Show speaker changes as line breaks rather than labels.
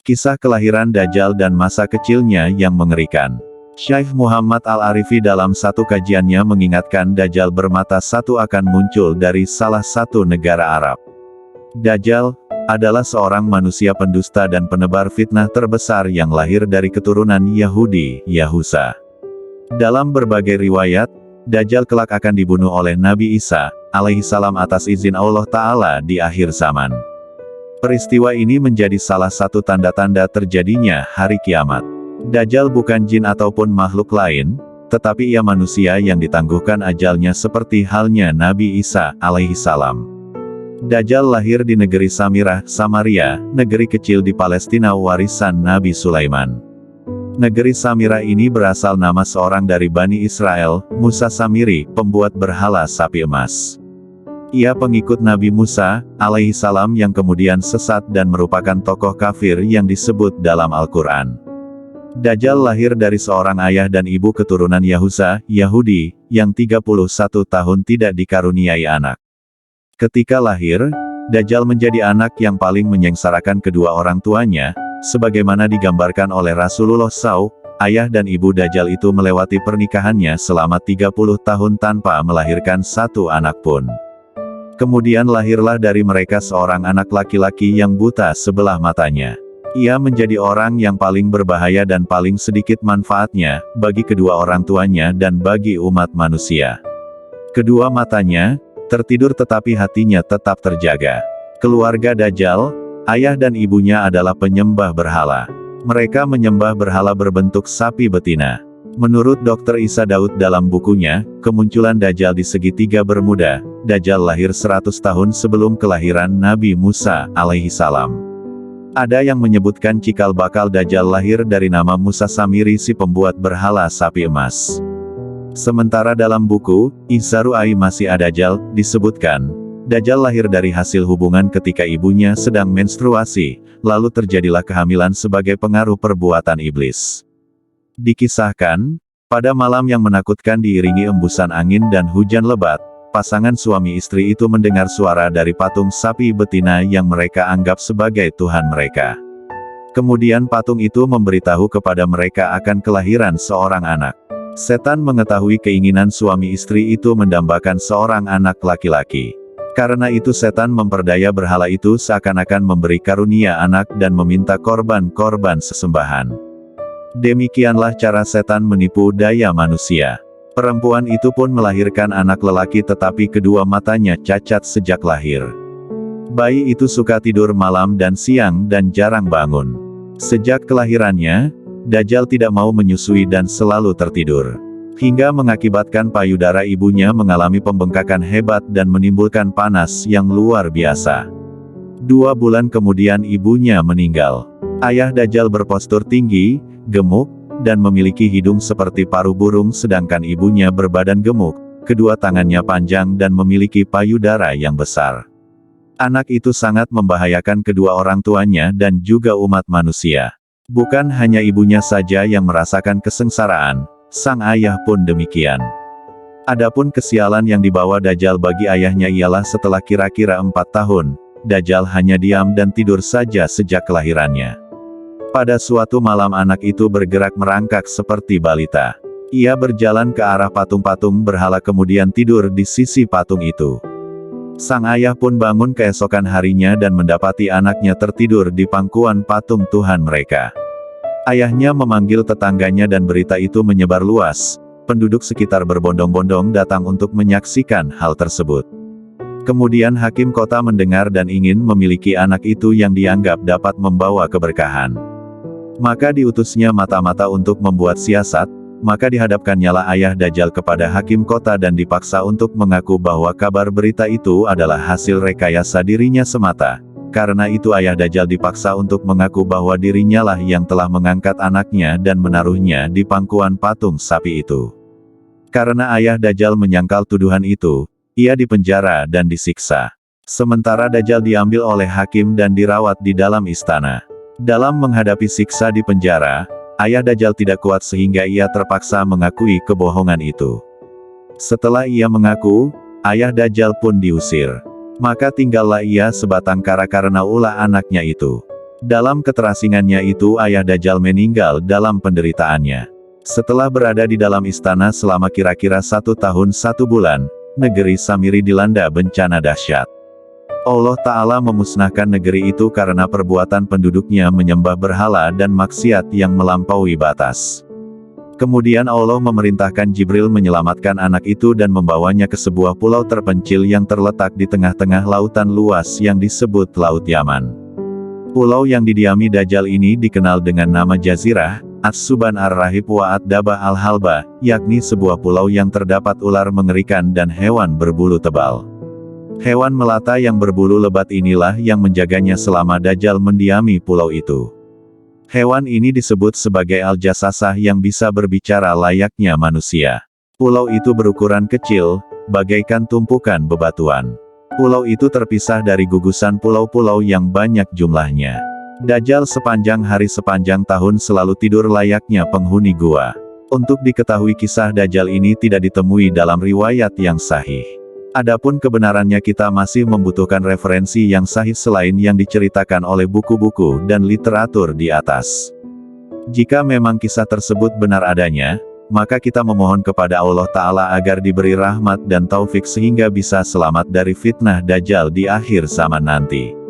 Kisah kelahiran Dajjal dan masa kecilnya yang mengerikan. Syekh Muhammad Al-Arifi dalam satu kajiannya mengingatkan Dajjal bermata satu akan muncul dari salah satu negara Arab. Dajjal adalah seorang manusia pendusta dan penebar fitnah terbesar yang lahir dari keturunan Yahudi, Yahusa. Dalam berbagai riwayat, Dajjal kelak akan dibunuh oleh Nabi Isa, alaihissalam atas izin Allah Ta'ala di akhir zaman. Peristiwa ini menjadi salah satu tanda-tanda terjadinya hari kiamat. Dajjal bukan jin ataupun makhluk lain, tetapi ia manusia yang ditangguhkan ajalnya seperti halnya Nabi Isa, alaihissalam. Dajjal lahir di negeri Samirah, Samaria, negeri kecil di Palestina warisan Nabi Sulaiman. Negeri Samirah ini berasal nama seorang dari Bani Israel, Musa Samiri, pembuat berhala sapi emas. Ia pengikut Nabi Musa, alaihissalam yang kemudian sesat dan merupakan tokoh kafir yang disebut dalam Al-Quran. Dajjal lahir dari seorang ayah dan ibu keturunan Yahusa, Yahudi, yang 31 tahun tidak dikaruniai anak. Ketika lahir, Dajjal menjadi anak yang paling menyengsarakan kedua orang tuanya, sebagaimana digambarkan oleh Rasulullah SAW, ayah dan ibu Dajjal itu melewati pernikahannya selama 30 tahun tanpa melahirkan satu anak pun. Kemudian lahirlah dari mereka seorang anak laki-laki yang buta sebelah matanya. Ia menjadi orang yang paling berbahaya dan paling sedikit manfaatnya, bagi kedua orang tuanya dan bagi umat manusia. Kedua matanya tertidur tetapi hatinya tetap terjaga. Keluarga Dajjal, ayah dan ibunya adalah penyembah berhala. Mereka menyembah berhala berbentuk sapi betina. Menurut Dr. Isa Daud dalam bukunya, Kemunculan Dajjal di Segitiga Bermuda, Dajjal lahir 100 tahun sebelum kelahiran Nabi Musa, alaihissalam. Ada yang menyebutkan cikal bakal Dajjal lahir dari nama Musa Samiri si pembuat berhala sapi emas. Sementara dalam buku, Ihzaru Masih Ad-Dajjal, disebutkan, Dajjal lahir dari hasil hubungan ketika ibunya sedang menstruasi, lalu terjadilah kehamilan sebagai pengaruh perbuatan iblis. Dikisahkan, pada malam yang menakutkan diiringi embusan angin dan hujan lebat, pasangan suami istri itu mendengar suara dari patung sapi betina yang mereka anggap sebagai Tuhan mereka. Kemudian patung itu memberitahu kepada mereka akan kelahiran seorang anak. Setan mengetahui keinginan suami istri itu mendambakan seorang anak laki-laki. Karena itu setan memperdaya berhala itu seakan-akan memberi karunia anak dan meminta korban-korban sesembahan. Demikianlah cara setan menipu daya manusia. Perempuan itu pun melahirkan anak lelaki tetapi kedua matanya cacat sejak lahir. Bayi itu suka tidur malam dan siang dan jarang bangun. Sejak kelahirannya, Dajjal tidak mau menyusui dan selalu tertidur. Hingga mengakibatkan payudara ibunya mengalami pembengkakan hebat dan menimbulkan panas yang luar biasa. 2 bulan kemudian ibunya meninggal. Ayah Dajjal berpostur tinggi, gemuk, dan memiliki hidung seperti paruh burung sedangkan ibunya berbadan gemuk, kedua tangannya panjang dan memiliki payudara yang besar. Anak itu sangat membahayakan kedua orang tuanya dan juga umat manusia. Bukan hanya ibunya saja yang merasakan kesengsaraan, sang ayah pun demikian. Adapun kesialan yang dibawa Dajjal bagi ayahnya ialah setelah kira-kira 4 tahun, Dajjal hanya diam dan tidur saja sejak kelahirannya. Pada suatu malam anak itu bergerak merangkak seperti balita. Ia berjalan ke arah patung-patung berhala kemudian tidur di sisi patung itu. Sang ayah pun bangun keesokan harinya dan mendapati anaknya tertidur di pangkuan patung Tuhan mereka. Ayahnya memanggil tetangganya dan berita itu menyebar luas. Penduduk sekitar berbondong-bondong datang untuk menyaksikan hal tersebut. Kemudian hakim kota mendengar dan ingin memiliki anak itu yang dianggap dapat membawa keberkahan. Maka diutusnya mata-mata untuk membuat siasat, maka dihadapkannyalah ayah Dajjal kepada hakim kota dan dipaksa untuk mengaku bahwa kabar berita itu adalah hasil rekayasa dirinya semata. Karena itu ayah Dajjal dipaksa untuk mengaku bahwa dirinya lah yang telah mengangkat anaknya dan menaruhnya di pangkuan patung sapi itu. Karena ayah Dajjal menyangkal tuduhan itu, ia dipenjara dan disiksa. Sementara Dajjal diambil oleh hakim dan dirawat di dalam istana. Dalam menghadapi siksa di penjara, ayah Dajjal tidak kuat sehingga ia terpaksa mengakui kebohongan itu. Setelah ia mengaku, ayah Dajjal pun diusir. Maka tinggallah ia sebatang kara karena ulah anaknya itu. Dalam keterasingannya itu ayah Dajjal meninggal dalam penderitaannya. Setelah berada di dalam istana selama kira-kira 1 tahun 1 bulan, negeri Samiri dilanda bencana dahsyat. Allah Ta'ala memusnahkan negeri itu karena perbuatan penduduknya menyembah berhala dan maksiat yang melampaui batas. Kemudian Allah memerintahkan Jibril menyelamatkan anak itu dan membawanya ke sebuah pulau terpencil yang terletak di tengah-tengah lautan luas yang disebut Laut Yaman. Pulau yang didiami Dajjal ini dikenal dengan nama Jazirah, As-Suban Ar-Rahib wa Ad-Dabah Al-Halba, yakni sebuah pulau yang terdapat ular mengerikan dan hewan berbulu tebal. Hewan melata yang berbulu lebat inilah yang menjaganya selama Dajjal mendiami pulau itu. Hewan ini disebut sebagai Al-Jassasah yang bisa berbicara layaknya manusia. Pulau itu berukuran kecil, bagaikan tumpukan bebatuan. Pulau itu terpisah dari gugusan pulau-pulau yang banyak jumlahnya. Dajjal sepanjang hari sepanjang tahun selalu tidur layaknya penghuni gua. Untuk diketahui kisah Dajjal ini tidak ditemui dalam riwayat yang sahih. Adapun kebenarannya kita masih membutuhkan referensi yang sahih selain yang diceritakan oleh buku-buku dan literatur di atas. Jika memang kisah tersebut benar adanya, maka kita memohon kepada Allah Ta'ala agar diberi rahmat dan taufik sehingga bisa selamat dari fitnah Dajjal di akhir zaman nanti.